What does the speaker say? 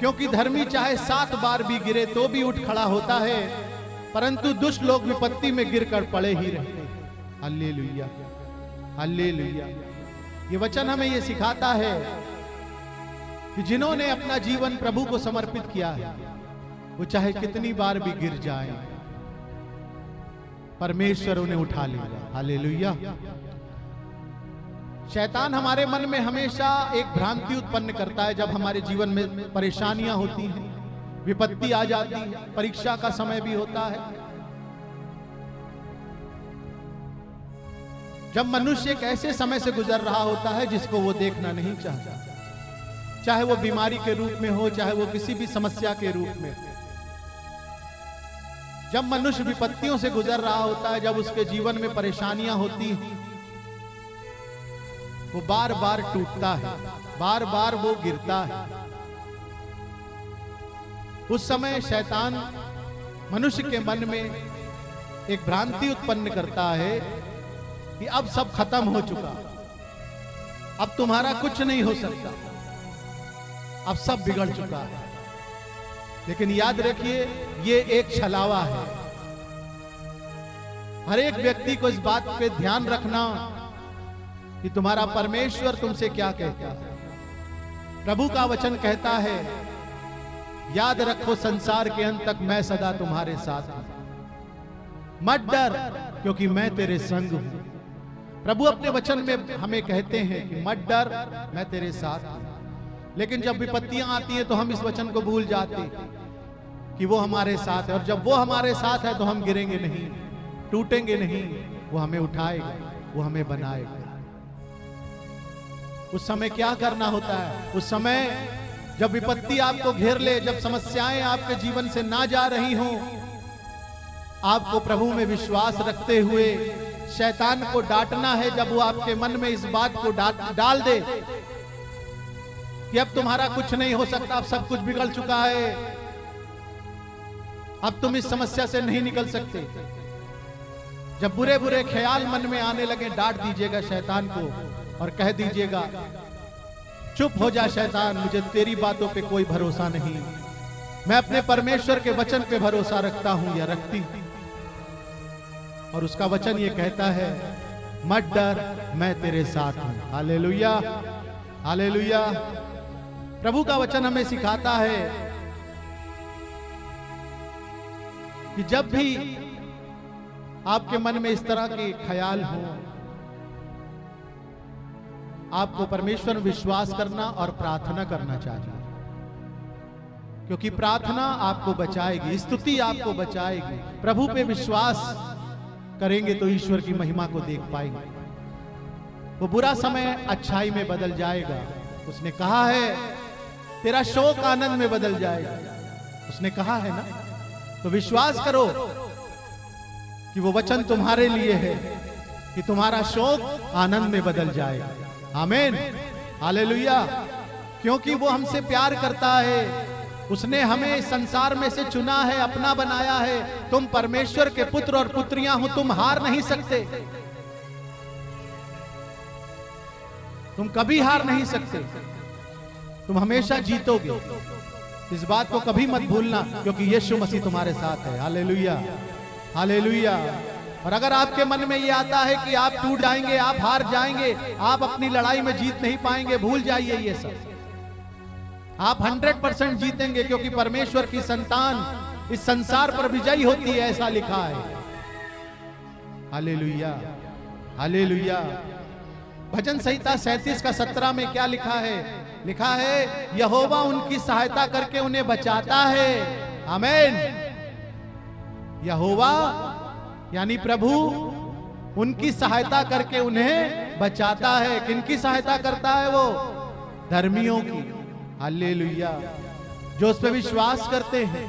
क्योंकि धर्मी चाहे 7 बार भी गिरे तो भी उठ खड़ा होता है, परंतु दुष्ट लोग विपत्ति में गिरकर पड़े ही रहते हैं। Hallelujah, hallelujah. ये वचन हमें ये सिखाता है कि जिन्होंने अपना जीवन प्रभु को समर्पित किया है, वो चाहे कितनी बार भी गिर जाए, परमेश्वर उन्हें उठा लेगा। हालेलुया। शैतान हमारे मन में हमेशा एक भ्रांति उत्पन्न करता है जब हमारे जीवन में परेशानियां होती हैं, विपत्ति आ जाती है, परीक्षा का समय भी होता है। जब मनुष्य एक ऐसे समय से गुजर रहा होता है जिसको वो देखना नहीं चाहता, चाहे वो बीमारी के रूप में हो, चाहे वो किसी भी समस्या के रूप में। जब मनुष्य विपत्तियों से गुजर रहा होता है, जब उसके जीवन में परेशानियां होती हैं, वो बार बार टूटता है, बार बार वो गिरता है। उस समय शैतान मनुष्य के मन में एक भ्रांति उत्पन्न करता है कि अब सब खत्म हो चुका, अब तुम्हारा कुछ नहीं हो सकता, अब सब बिगड़ चुका है। लेकिन याद रखिए, ये एक छलावा है। हर एक व्यक्ति को इस बात पे ध्यान रखना कि तुम्हारा परमेश्वर तुमसे क्या कहता है। प्रभु का वचन कहता है, याद रखो संसार के अंत तक मैं सदा तुम्हारे साथ हूं, मत डर क्योंकि मैं तेरे संग हूं। प्रभु अपने वचन में हमें कहते हैं कि मत डर, मैं तेरे साथ हूं। लेकिन जब विपत्तियां आती हैं तो हम इस वचन को भूल जाते कि वो हमारे साथ है, और जब वो हमारे साथ है तो हम गिरेंगे नहीं, टूटेंगे नहीं, वो हमें उठाएगा, वो हमें बनाएगा। उस समय क्या करना होता है? उस समय जब विपत्ति आपको घेर ले, जब समस्याएं आपके जीवन से ना जा रही हों, आपको प्रभु में विश्वास रखते हुए शैतान को डांटना है। जब वो आपके मन में इस बात को डाल दे कि अब तुम्हारा कुछ नहीं हो सकता, अब सब कुछ बिगड़ चुका है, अब तुम इस समस्या से नहीं निकल सकते, जब बुरे बुरे ख्याल मन में आने लगे, डांट दीजिएगा शैतान को और कह दीजिएगा, चुप हो जा शैतान, मुझे तेरी बातों पे कोई भरोसा नहीं, मैं अपने परमेश्वर के वचन पे भरोसा रखता हूं या रखती हूं। और उसका वचन ये कहता है, मत डर, मैं तेरे साथ हूं। Hallelujah, hallelujah. प्रभु का वचन हमें सिखाता है कि जब भी आपके मन में इस तरह के ख्याल हो, आपको परमेश्वर में विश्वास करना और प्रार्थना करना चाहिए, क्योंकि प्रार्थना आपको बचाएगी, स्तुति आपको बचाएगी। प्रभु पे विश्वास करेंगे तो ईश्वर की महिमा को देख पाएंगे। वो बुरा समय अच्छाई में बदल जाएगा। उसने कहा है, तेरा शोक आनंद में बदल जाएगा, उसने कहा है ना। तो विश्वास करो कि वो वचन तुम्हारे लिए है कि तुम्हारा शोक आनंद में बदल जाएगा। आमीन, हालेलुया। क्योंकि वो हमसे प्यार करता है, उसने हमें संसार में से चुना है, अपना बनाया है। तुम परमेश्वर के पुत्र और पुत्रियां हो, तुम हार नहीं सकते, तुम कभी हार नहीं सकते, तुम हमेशा जीतोगे। इस बात को कभी मत भूलना, क्योंकि यीशु मसीह तुम्हारे साथ है। Hallelujah, hallelujah. और अगर आपके मन में ये आता है कि आप टूट जाएंगे, आप हार जाएंगे, आप अपनी लड़ाई में जीत नहीं पाएंगे, भूल जाइए ये सब। आप 100% जीतेंगे, क्योंकि परमेश्वर की संतान इस संसार पर विजयी होती है, ऐसा लिखा है। Hallelujah, hallelujah. भजन संहिता 37 का 17 में क्या लिखा है? लिखा है, यहोवा उनकी सहायता करके उन्हें बचाता है। आमीन। यहोवा यानी प्रभु उनकी सहायता करके उन्हें बचाता है। किनकी सहायता करता है वो? धर्मियों की। हालेलुया। जो उस पर विश्वास करते हैं,